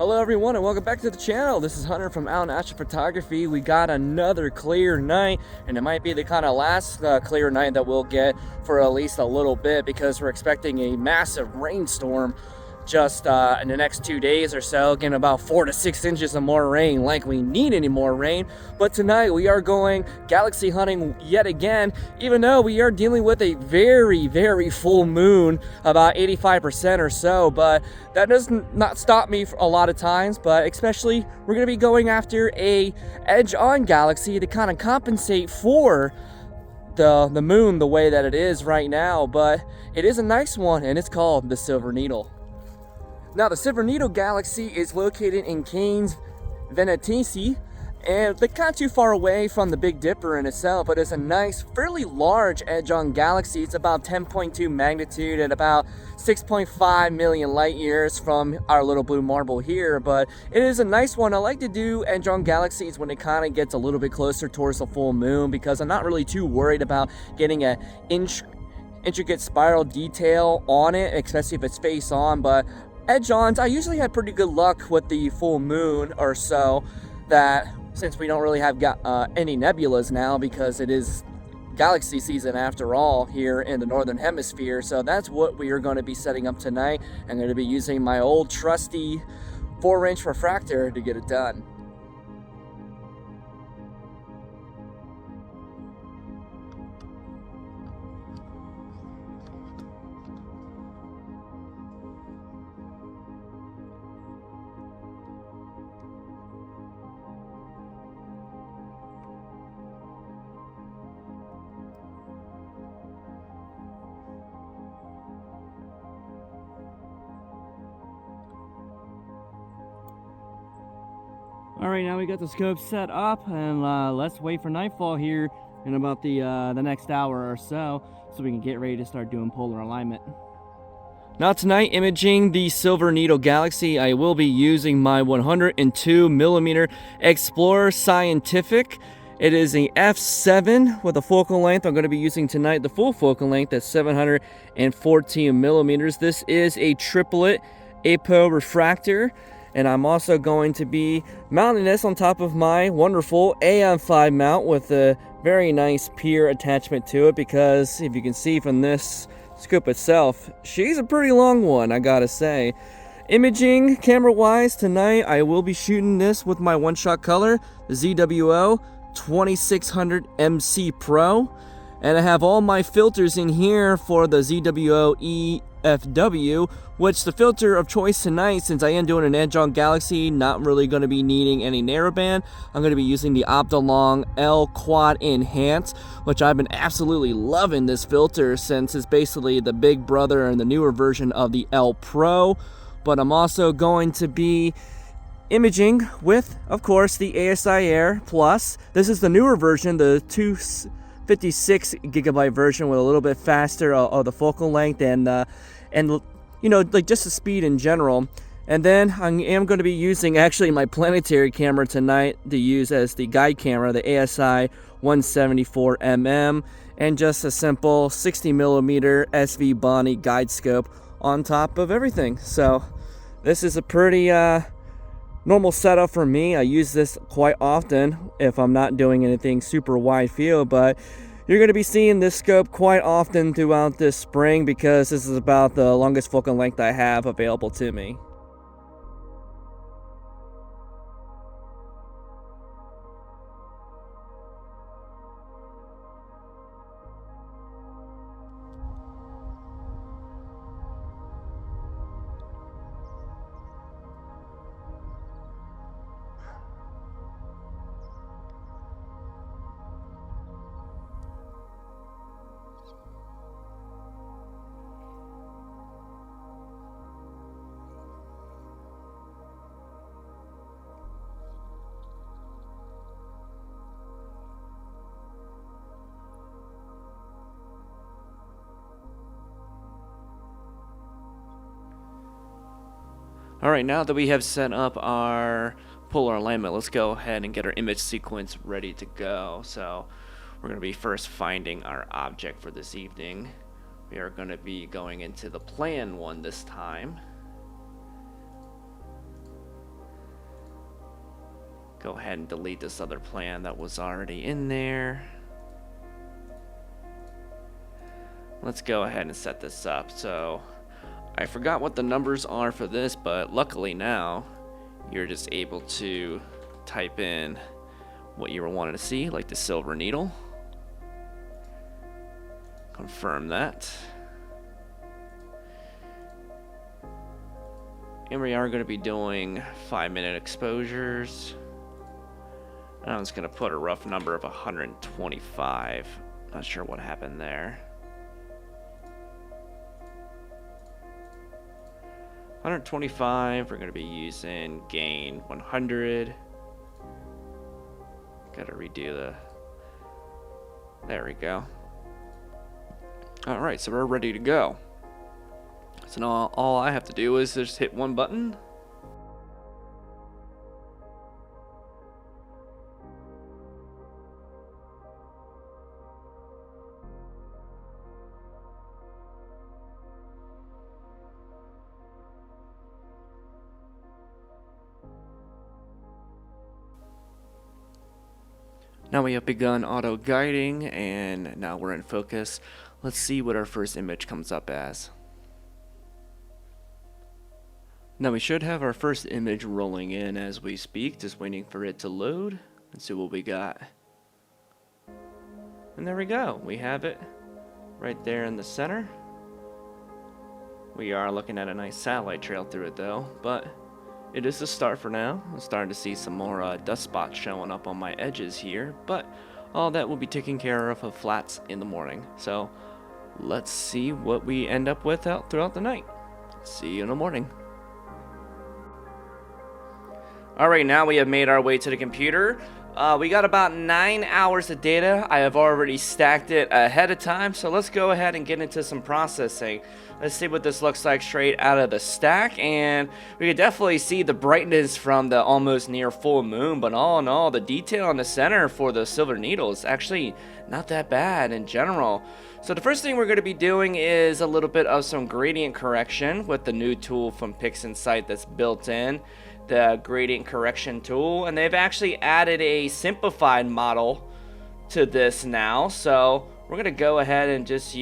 Hello everyone and welcome back to the channel. This is Hunter from Outtenastrophotography. We got another clear night, and it might be the kind of last clear night that we'll get for at least a little bit, because we're expecting a massive rainstorm just in the next 2 days or so, getting about 4 to 6 inches of more rain, like we need any more rain. But tonight we are going galaxy hunting yet again, even though we are dealing with a very full moon, about 85% or so. But that does not stop me a lot of times, but especially we're going to be going after a edge-on galaxy to kind of compensate for the moon the way that it is right now. But it is a nice one, and it's called the Silver Needle. Now, the Silver Needle galaxy is located in Canes Venatici, and they're not too far away from the Big Dipper in itself, but it's a nice, fairly large edge-on galaxy. It's about 10.2 magnitude and about 6.5 million light years from our little blue marble here, but it is a nice one. I like to do edge-on galaxies when it kind of gets a little bit closer towards the full moon, because I'm not really too worried about getting an intricate spiral detail on it, especially if it's face on. But edge-ons, I usually had pretty good luck with the full moon or so, that since we don't really have any nebulas now, because it is galaxy season after all here in the northern hemisphere. So that's what we are going to be setting up tonight. I'm going to be using my old trusty 4-inch refractor to get it done. Alright, now we got the scope set up, and let's wait for nightfall here in about the next hour or so we can get ready to start doing polar alignment. Now tonight, imaging the Silver Needle galaxy, I will be using my 102mm Explorer Scientific. It is a f7 with a focal length. I'm going to be using tonight the full focal length at 714mm. This is a triplet apo refractor. And I'm also going to be mounting this on top of my wonderful AM5 mount with a very nice pier attachment to it, because if you can see from this scoop itself, she's a pretty long one, I gotta say. Imaging camera-wise tonight, I will be shooting this with my one-shot color, the ZWO 2600 MC Pro. And I have all my filters in here for the ZWO EFW, which the filter of choice tonight, since I am doing an edge-on galaxy, not really going to be needing any narrowband. I'm going to be using the Optolong L Quad Enhance, which I've been absolutely loving this filter, since it's basically the big brother and the newer version of the L Pro. But I'm also going to be imaging with, of course, the ASI Air Plus. This is the newer version, the 256GB version, with a little bit faster of the focal length and you know, like just the speed in general. And then I am going to be using actually my planetary camera tonight to use as the guide camera, the ASI 174mm, and just a simple 60mm SV Bonnie guide scope on top of everything. So this is a pretty normal setup for me. I use this quite often if I'm not doing anything super wide field, but you're going to be seeing this scope quite often throughout this spring, because this is about the longest focal length I have available to me. Alright, now that we have set up our polar alignment, let's go ahead and get our image sequence ready to go. So we're going to be first finding our object for this evening. We are going to be going into the plan one this time. Go ahead and delete this other plan that was already in there. Let's go ahead and set this up. So I forgot what the numbers are for this, but luckily now you're just able to type in what you were wanting to see, like the silver needle. Confirm that. And we are going to be doing 5-minute exposures. I'm just going to put a rough number of 125. Not sure what happened there. 125, we're going to be using gain 100. Got to redo the... There we go. Alright, so we're ready to go. So now all I have to do is just hit one button. Now we have begun auto guiding, and now we're in focus. Let's see what our first image comes up as. Now we should have our first image rolling in as we speak, just waiting for it to load and see what we got. And there we go, we have it right there in the center. We are looking at a nice satellite trail through it though, but it is a start for now. I'm starting to see some more dust spots showing up on my edges here, but all that will be taken care of flats in the morning. So let's see what we end up with out throughout the night. See you in the morning. Alright, now we have made our way to the computer. We got about 9 hours of data. I have already stacked it ahead of time, so let's go ahead and get into some processing. Let's see what this looks like straight out of the stack, and we can definitely see the brightness from the almost near full moon, but all in all, the detail in the center for the silver needle is actually not that bad in general. So the first thing we're going to be doing is a little bit of some gradient correction with the new tool from PixInsight that's built in, the gradient correction tool, and they've actually added a simplified model to this now. So we're going to go ahead and just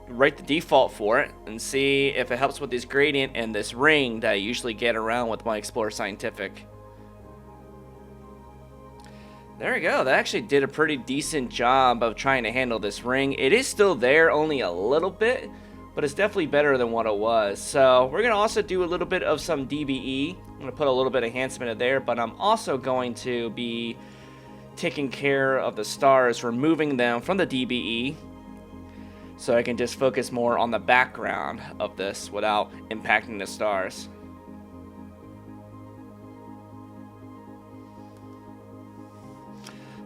write the default for it and see if it helps with this gradient and this ring that I usually get around with my Explorer Scientific. There we go. That actually did a pretty decent job of trying to handle this ring. It is still there, only a little bit, but it's definitely better than what it was. So we're going to also do a little bit of some DBE. I'm going to put a little bit of enhancement in there, but I'm also going to be taking care of the stars, removing them from the DBE, so I can just focus more on the background of this without impacting the stars.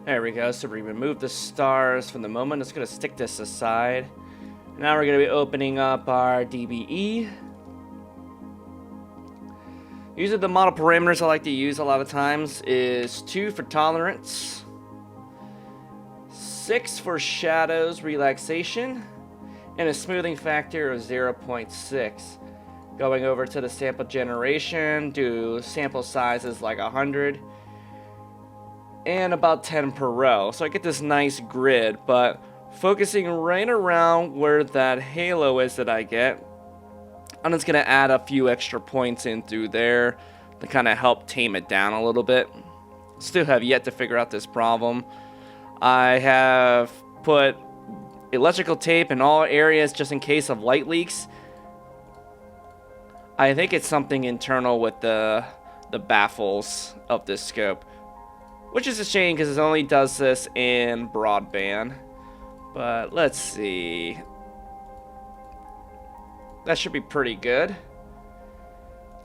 There we go. So we remove the stars from the moment. It's going to stick this aside. Now we're going to be opening up our DBE. Usually the model parameters I like to use a lot of times is 2 for tolerance, 6 for shadows relaxation, and a smoothing factor of 0.6. Going over to the sample generation, do sample sizes like 100 and about 10 per row. So I get this nice grid, but focusing right around where that halo is that I get, I'm just going to add a few extra points in through there to kind of help tame it down a little bit. Still have yet to figure out this problem. I have put electrical tape in all areas just in case of light leaks. I think it's something internal with the baffles of this scope, which is a shame because it only does this in broadband. But let's see. That should be pretty good.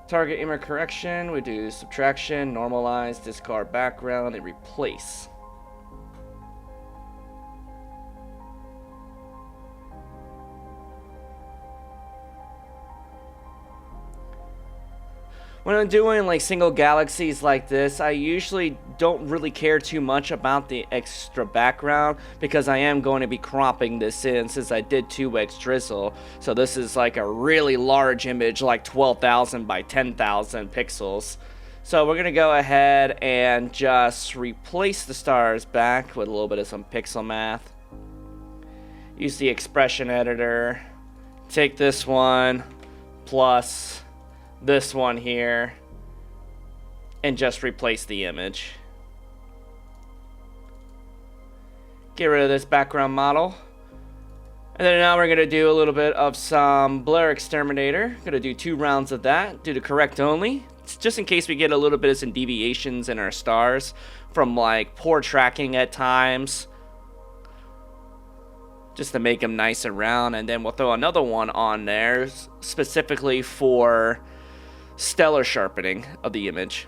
Target image correction, we do subtraction, normalize, discard background, and replace. When I'm doing like single galaxies like this, I usually don't really care too much about the extra background because I am going to be cropping this in since I did 2x drizzle. So this is like a really large image, like 12,000 by 10,000 pixels. So we're going to go ahead and just replace the stars back with a little bit of some pixel math. Use the expression editor. Take this one plus this one here and just replace the image. Get rid of this background model. And then now we're going to do a little bit of some blur exterminator. Going to do 2 rounds of that. Do the correct only. Just in case we get a little bit of some deviations in our stars from like poor tracking at times. Just to make them nice and round. And then we'll throw another one on there specifically for stellar sharpening of the image.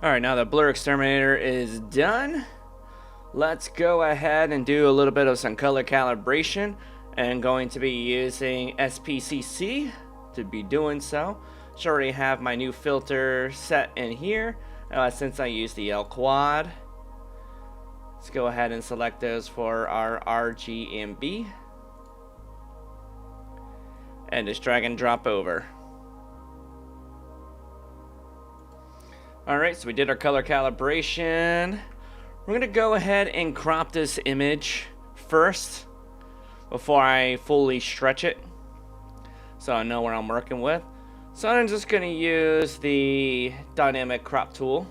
Alright, now the blur exterminator is done. Let's go ahead and do a little bit of some color calibration. And going to be using SPCC to be doing so. Should already have my new filter set in here since I used the L quad. Let's go ahead and select those for our RGB and just drag and drop over. Alright, so we did our color calibration. We're going to go ahead and crop this image first before I fully stretch it, so I know what I'm working with. So I'm just going to use the dynamic crop tool.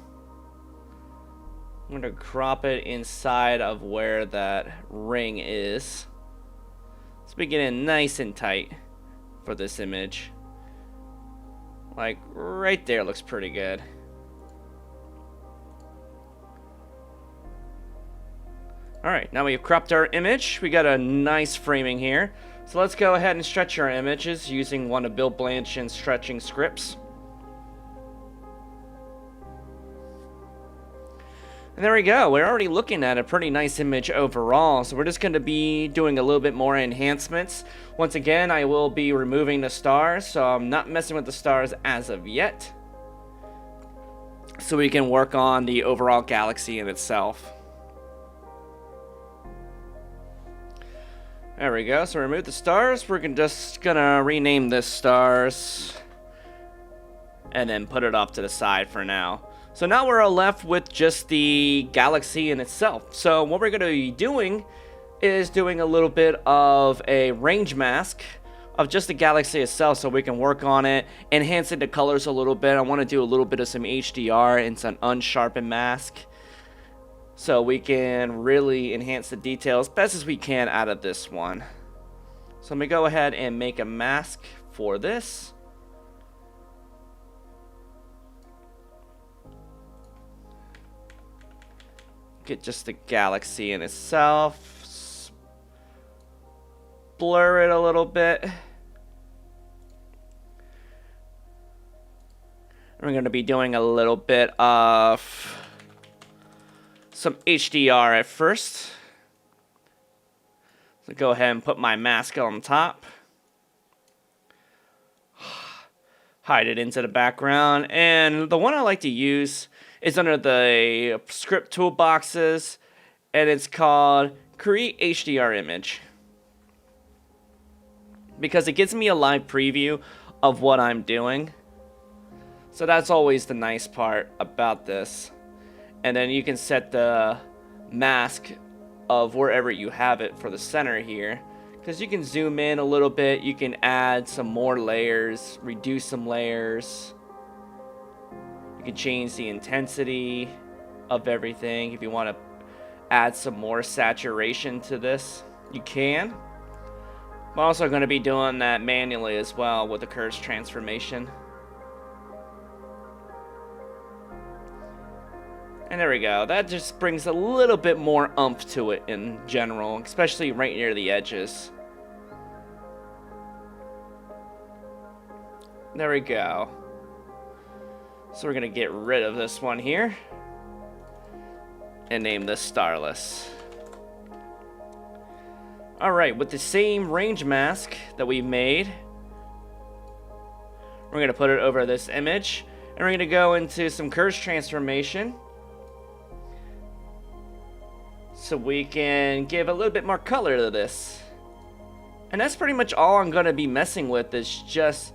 I'm going to crop it inside of where that ring is. So we get in nice and tight for this image. Like right there looks pretty good. Alright, now we've cropped our image. We got a nice framing here. So let's go ahead and stretch our images using one of Bill Blanchard's stretching scripts. And there we go. We're already looking at a pretty nice image overall. So we're just going to be doing a little bit more enhancements. Once again, I will be removing the stars. So I'm not messing with the stars as of yet. So we can work on the overall galaxy in itself. There we go. So remove the stars. We're just gonna rename this stars and then put it off to the side for now. So now we're left with just the galaxy in itself. So what we're gonna be doing is doing a little bit of a range mask of just the galaxy itself, so we can work on it, enhancing the colors a little bit. I want to do a little bit of some HDR and some unsharpened mask, so we can really enhance the details best as we can out of this one. So let me go ahead and make a mask for this. Get just the galaxy in itself. Blur it a little bit. We're going to be doing a little bit of some HDR at first. So go ahead and put my mask on top. Hide it into the background. And the one I like to use is under the script toolboxes, and it's called Create HDR Image, because it gives me a live preview of what I'm doing. So that's always the nice part about this. And then you can set the mask of wherever you have it for the center here, because you can zoom in a little bit, you can add some more layers, reduce some layers. You can change the intensity of everything. If you want to add some more saturation to this, you can. I'm also going to be doing that manually as well with the curves transformation. And there we go. That just brings a little bit more oomph to it in general, especially right near the edges. There we go. So we're going to get rid of this one here and name this Starless. Alright, with the same range mask that we made, we're going to put it over this image, and we're going to go into some curves transformation so we can give a little bit more color to this. And that's pretty much all I'm going to be messing with, is just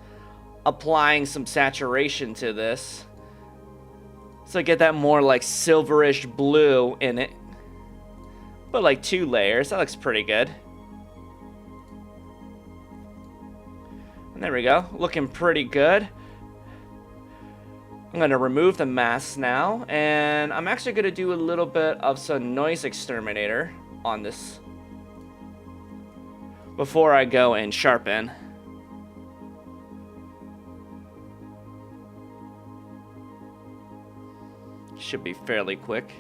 applying some saturation to this. So I get that more like silverish blue in it. But like 2 layers, that looks pretty good. And there we go, looking pretty good. I'm gonna remove the mask now, and I'm actually gonna do a little bit of some noise exterminator on this before I go and sharpen. Should be fairly quick.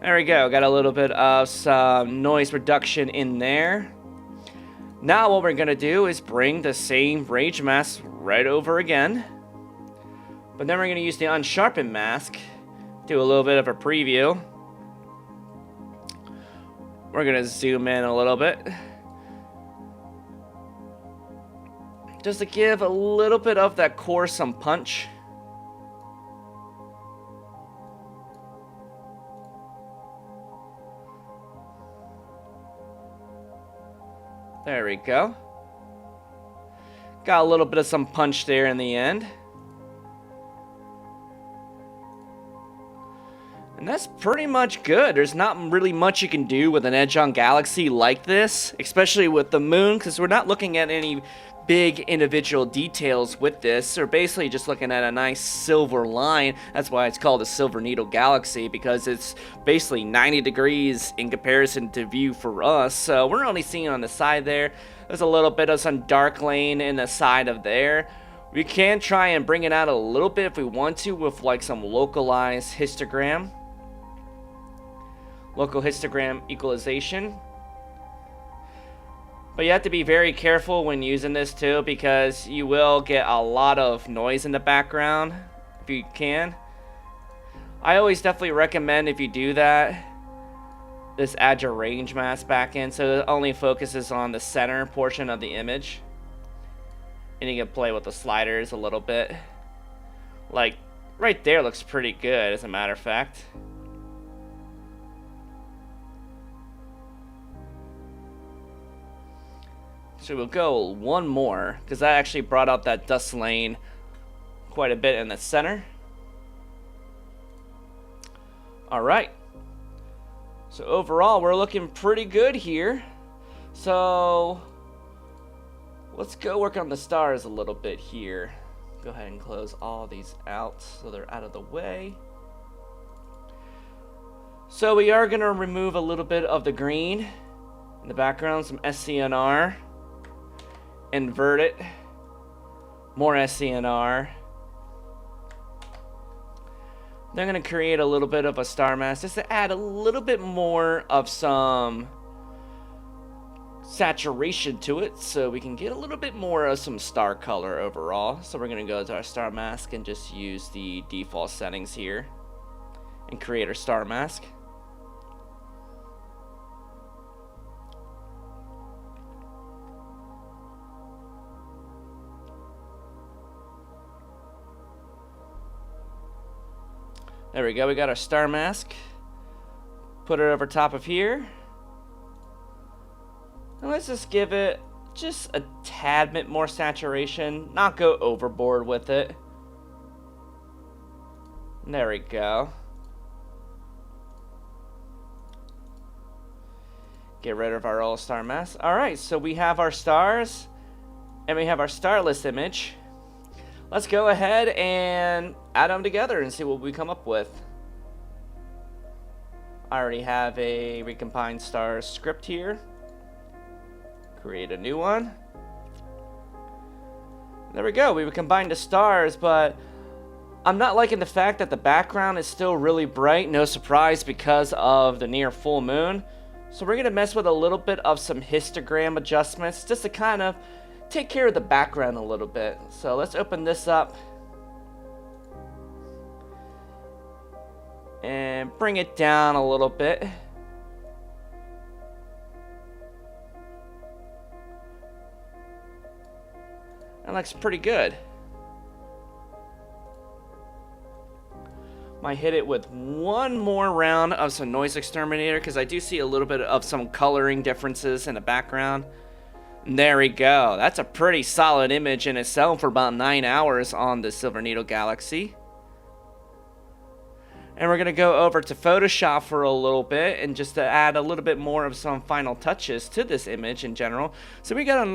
There we go, got a little bit of some noise reduction in there. Now what we're gonna do is bring the same rage mask right over again. But then we're gonna use the unsharpened mask, do a little bit of a preview. We're gonna zoom in a little bit. Just to give a little bit of that core some punch. There we go. Got a little bit of some punch there in the end. And that's pretty much good. There's not really much you can do with an edge-on galaxy like this, especially with the moon, because we're not looking at any big individual details with this. We're basically just looking at a nice silver line. That's why it's called a silver needle galaxy, because it's basically 90 degrees in comparison to view for us. So we're only seeing on the side there. There's a little bit of some dark lane in the side of there. We can try and bring it out a little bit if we want to with like some localized histogram. Local histogram equalization. But you have to be very careful when using this too, because you will get a lot of noise in the background if you can. I always definitely recommend, if you do that, just add your range mask back in so it only focuses on the center portion of the image. And you can play with the sliders a little bit. Like right there looks pretty good, as a matter of fact. So we'll go one more, because that actually brought out that dust lane quite a bit in the center. Alright. So overall, we're looking pretty good here. So let's go work on the stars a little bit here. Go ahead and close all these out so they're out of the way. So we are going to remove a little bit of the green in the background, some SCNR. Invert it. More SCNR. They're going to create a little bit of a star mask just to add a little bit more of some saturation to it, so we can get a little bit more of some star color overall. So we're going to go to our star mask and just use the default settings here and create our star mask. There we go, we got our star mask. Put it over top of here. And let's just give it just a tad bit more saturation, not go overboard with it. There we go. Get rid of our old star mask. Alright, so we have our stars, and we have our starless image. Let's go ahead and add them together and see what we come up with. I already have a recombined stars script here. Create a new one. There we go, we recombined the stars, but I'm not liking the fact that the background is still really bright. No surprise, because of the near full moon. So we're gonna mess with a little bit of some histogram adjustments just to kind of take care of the background a little bit. So let's open this up and bring it down a little bit. That looks pretty good. Might hit it with one more round of some noise exterminator, because I do see a little bit of some coloring differences in the background. There we go. That's a pretty solid image in itself for about 9 hours on the Silver Needle Galaxy. And we're going to go over to Photoshop for a little bit and just to add a little bit more of some final touches to this image in general. So we got a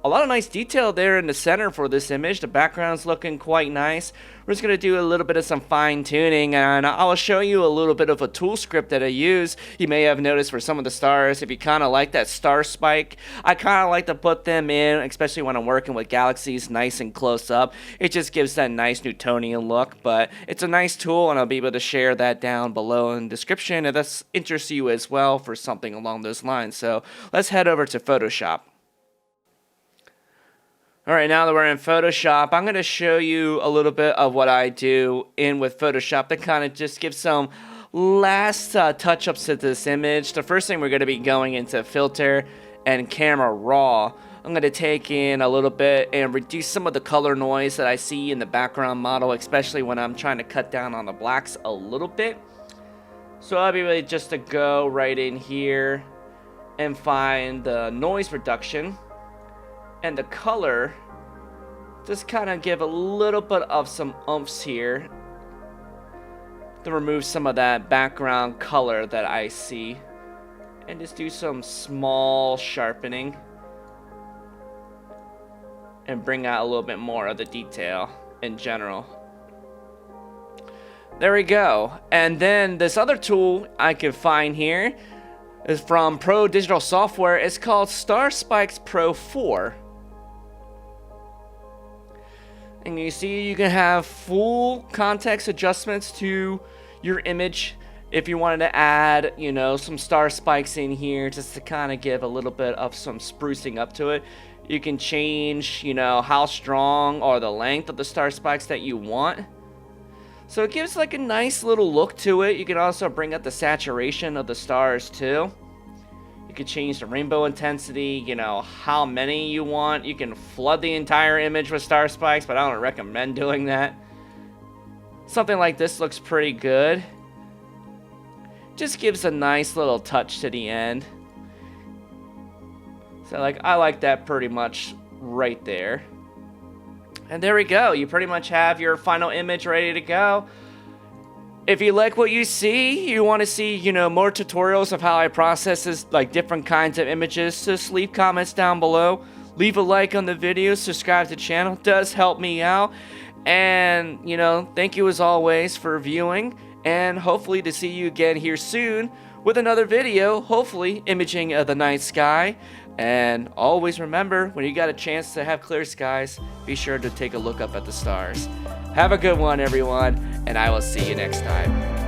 lot of nice detail there in the center for this image. The background's looking quite nice. We're just going to do a little bit of some fine tuning, and I'll show you a little bit of a tool script that I use. You may have noticed for some of the stars, if you kind of like that star spike, I kind of like to put them in, especially when I'm working with galaxies nice and close up. It just gives that nice Newtonian look, but it's a nice tool, and I'll be able to share that down below in the description if this interests you as well for something along those lines. So let's head over to Photoshop. Alright, now that we're in Photoshop, I'm going to show you a little bit of what I do with Photoshop to kind of just give some last touch-ups to this image. The first thing we're going to be going into Filter and Camera Raw. I'm going to take in a little bit and reduce some of the color noise that I see in the background model, especially when I'm trying to cut down on the blacks a little bit. So I'll be ready just to go right in here and find the noise reduction. And the color, just kind of give a little bit of some umphs here to remove some of that background color that I see. And just do some small sharpening. And bring out a little bit more of the detail in general. There we go. And then this other tool I can find here is from Pro Digital Software. It's called Star Spikes Pro 4. And you see you can have full context adjustments to your image if you wanted to add, you know, some star spikes in here just to kind of give a little bit of some sprucing up to it. You can change, you know, how strong or the length of the star spikes that you want. So it gives like a nice little look to it. You can also bring up the saturation of the stars too. You can change the rainbow intensity, you know, how many you want. You can flood the entire image with star spikes, but I don't recommend doing that. Something like this looks pretty good. Just gives a nice little touch to the end. So I like that pretty much right there. And there we go. You pretty much have your final image ready to go. If you like what you see, you want to see, you know, more tutorials of how I process this, like different kinds of images, just leave comments down below. Leave a like on the video, subscribe to the channel, it does help me out. And, you know, thank you as always for viewing, and hopefully to see you again here soon with another video, hopefully imaging of the night sky. And always remember, when you got a chance to have clear skies, be sure to take a look up at the stars. Have a good one, everyone, and I will see you next time.